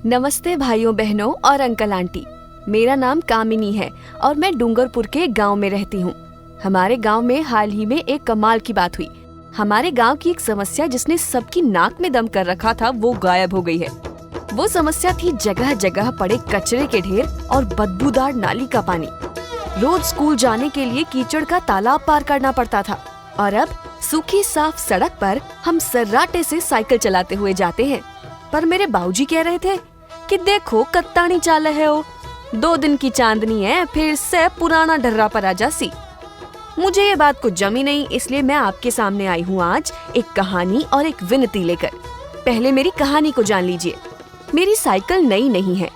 नमस्ते भाइयों बहनों और अंकल आंटी। मेरा नाम कामिनी है और मैं डूंगरपुर के गांव में रहती हूँ। हमारे गांव में हाल ही में एक कमाल की बात हुई। हमारे गांव की एक समस्या जिसने सबकी नाक में दम कर रखा था वो गायब हो गई है। वो समस्या थी जगह जगह पड़े कचरे के ढेर और बदबूदार नाली का पानी। रोज स्कूल जाने के लिए कीचड़ का तालाब पार करना पड़ता था और अब सूखी साफ सड़क पर हम सर्राटे से साइकिल चलाते हुए जाते हैं। पर मेरे बाबूजी कह रहे थे कि देखो कत्तानी चाल है वो, 2 दिन की चांदनी है फिर से पुराना ढर्रा पर आ जासी। मुझे ये बात कुछ जमी नहीं, इसलिए मैं आपके सामने आई हूँ आज एक कहानी और एक विनती लेकर। पहले मेरी कहानी को जान लीजिए। मेरी साइकिल नई नहीं है,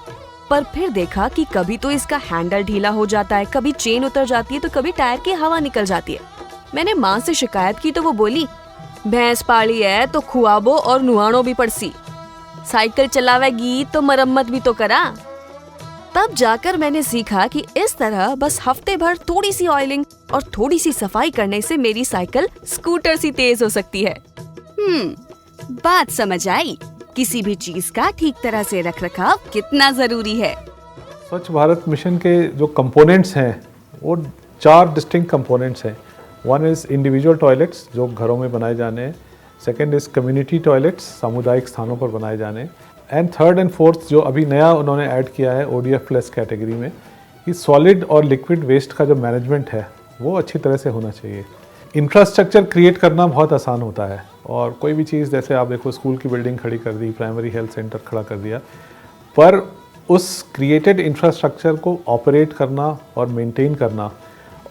पर फिर देखा कि कभी तो इसका हैंडल ढीला हो जाता है, कभी चेन उतर जाती है तो कभी टायर की हवा निकल जाती है। मैंने माँ से शिकायत की तो वो बोली, भैंस पाली है तो खुआबो और नुहानो भी पड़सी, साइकिल चलावेगी तो मरम्मत भी तो करा। तब जाकर मैंने सीखा कि इस तरह बस हफ्ते भर थोड़ी सी ऑयलिंग और थोड़ी सी सफाई करने से मेरी साइकिल स्कूटर सी तेज हो सकती है। बात समझ आई। किसी भी चीज का ठीक तरह से रखरखाव कितना जरूरी है। स्वच्छ भारत मिशन के जो कंपोनेंट्स हैं वो 4 डिस्टिंक्ट कंपोनेंट्स हैं। वन इज़ इंडिविजुअल टॉयलेट्स जो घरों में बनाए जाने हैं, सेकेंड इज़ कम्युनिटी टॉयलेट्स सामुदायिक स्थानों पर बनाए जाने, एंड थर्ड एंड फोर्थ जो अभी नया उन्होंने ऐड किया है ODF प्लस कैटेगरी में, कि सॉलिड और लिक्विड वेस्ट का जो मैनेजमेंट है वो अच्छी तरह से होना चाहिए। इंफ्रास्ट्रक्चर क्रिएट करना बहुत आसान होता है और कोई भी चीज़ जैसे आप देखो स्कूल की बिल्डिंग खड़ी कर दी, प्राइमरी हेल्थ सेंटर खड़ा कर दिया, पर उस क्रिएटेड इंफ्रास्ट्रक्चर को ऑपरेट करना और मेंटेन करना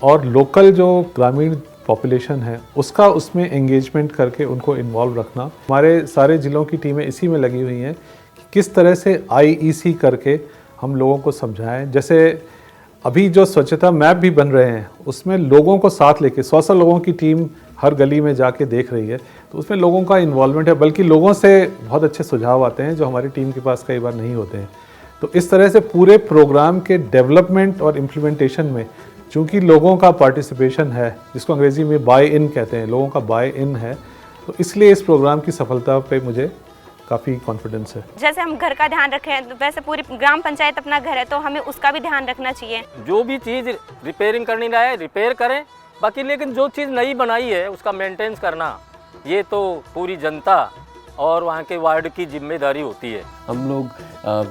और लोकल जो ग्रामीण पॉपुलेशन है उसका उसमें एंगेजमेंट करके उनको इन्वॉल्व रखना। हमारे सारे ज़िलों की टीमें इसी में लगी हुई हैं कि किस तरह से IEC करके हम लोगों को समझाएं। जैसे अभी जो स्वच्छता मैप भी बन रहे हैं उसमें लोगों को साथ लेके 100 लोगों की टीम हर गली में जाके देख रही है, तो उसमें लोगों का इन्वॉल्वमेंट है, बल्कि लोगों से बहुत अच्छे सुझाव आते हैं जो हमारी टीम के पास कई बार नहीं होते हैं। तो इस तरह से पूरे प्रोग्राम के डेवलपमेंट और इम्प्लीमेंटेशन में चूँकि लोगों का पार्टिसिपेशन है, जिसको अंग्रेज़ी में बाय इन कहते हैं, लोगों का बाय इन है, तो इसलिए इस प्रोग्राम की सफलता पे मुझे काफ़ी कॉन्फिडेंस है। जैसे हम घर का ध्यान रखें वैसे पूरी ग्राम पंचायत अपना घर है तो हमें उसका भी ध्यान रखना चाहिए। जो भी चीज़ रिपेयरिंग करनी रहे रिपेयर करें, बाकी लेकिन जो चीज़ नई बनाई है उसका मेंटेनेंस करना ये तो पूरी जनता और वहाँ के वार्ड की जिम्मेदारी होती है। हम लोग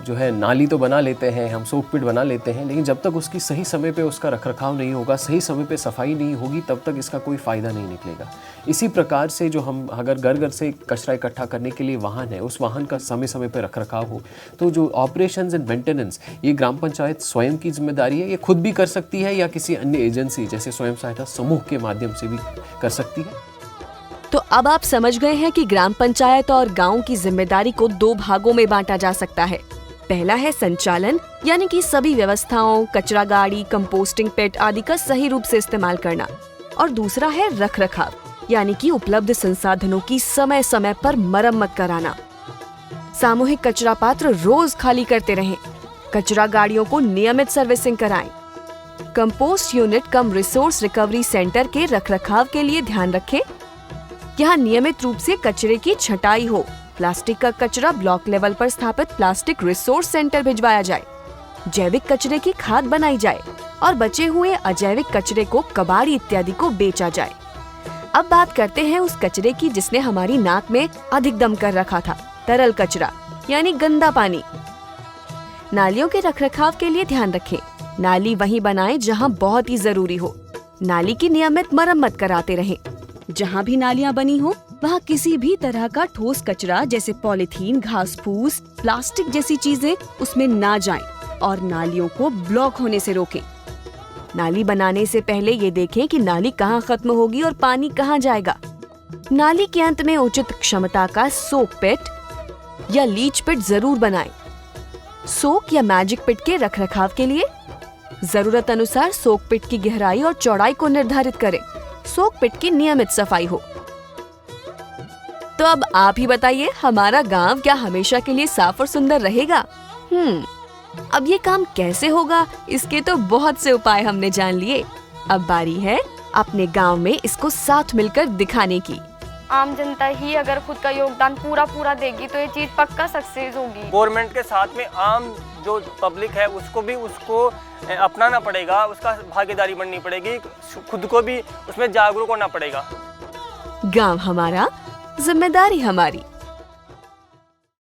जो है नाली तो बना लेते हैं, हम सोक पिट बना लेते हैं, लेकिन जब तक उसकी सही समय पे उसका रखरखाव नहीं होगा, सही समय पे सफाई नहीं होगी, तब तक इसका कोई फ़ायदा नहीं निकलेगा। इसी प्रकार से जो हम अगर घर घर से कचरा इकट्ठा करने के लिए वाहन है, उस वाहन का समय समय पे रखरखाव हो, तो जो ऑपरेशंस एंड मेंटेनेंस ये ग्राम पंचायत स्वयं की जिम्मेदारी है। ये खुद भी कर सकती है या किसी अन्य एजेंसी जैसे स्वयं सहायता समूह के माध्यम से भी कर सकती है। तो अब आप समझ गए हैं कि ग्राम पंचायत और गांव की जिम्मेदारी को 2 भागों में बांटा जा सकता है। पहला है संचालन, यानी कि सभी व्यवस्थाओं, कचरा गाड़ी, कंपोस्टिंग पिट आदि का सही रूप से इस्तेमाल करना, और दूसरा है रखरखाव, यानी कि उपलब्ध संसाधनों की समय समय पर मरम्मत कराना। सामूहिक कचरा पात्र रोज खाली करते रहें, कचरा गाड़ियों को नियमित सर्विसिंग कराएं, कंपोस्ट यूनिट कम रिसोर्स रिकवरी सेंटर के रखरखाव के लिए ध्यान रखें। यहाँ नियमित रूप से कचरे की छटाई हो, प्लास्टिक का कचरा ब्लॉक लेवल पर स्थापित प्लास्टिक रिसोर्स सेंटर भिजवाया जाए, जैविक कचरे की खाद बनाई जाए और बचे हुए अजैविक कचरे को कबाड़ी इत्यादि को बेचा जाए। अब बात करते हैं उस कचरे की जिसने हमारी नाक में अधिक दम कर रखा था, तरल कचरा यानी गंदा पानी। नालियों के रखरखाव के लिए ध्यान रखें, नाली वहीं बनाएं जहां बहुत ही जरूरी हो, नाली की नियमित मरम्मत कराते रहें। जहाँ भी नालियाँ बनी हो वहाँ किसी भी तरह का ठोस कचरा जैसे पॉलीथीन, घास फूस, प्लास्टिक जैसी चीजें उसमें ना जाएं और नालियों को ब्लॉक होने से रोकें। नाली बनाने से पहले ये देखें कि नाली कहाँ खत्म होगी और पानी कहाँ जाएगा। नाली के अंत में उचित क्षमता का सोक पिट या लीच पिट जरूर बनाएं। सोक या मैजिक पिट के रखरखाव के लिए जरूरत अनुसार सोक पिट की गहराई और चौड़ाई को निर्धारित करें। सोक पिट की नियमित सफाई हो। तो अब आप ही बताइए, हमारा गांव क्या हमेशा के लिए साफ और सुंदर रहेगा? अब ये काम कैसे होगा? इसके तो बहुत से उपाय हमने जान लिए। अब बारी है अपने गांव में इसको साथ मिलकर दिखाने की। आम जनता ही अगर खुद का योगदान पूरा देगी तो ये चीज़ पक्का सक्सेस होगी। गवर्नमेंट के साथ में आम जो पब्लिक है उसको भी उसको अपनाना पड़ेगा, उसका भागीदारी बननी पड़ेगी, खुद को भी उसमें जागरूक होना पड़ेगा। गांव हमारा, जिम्मेदारी हमारी।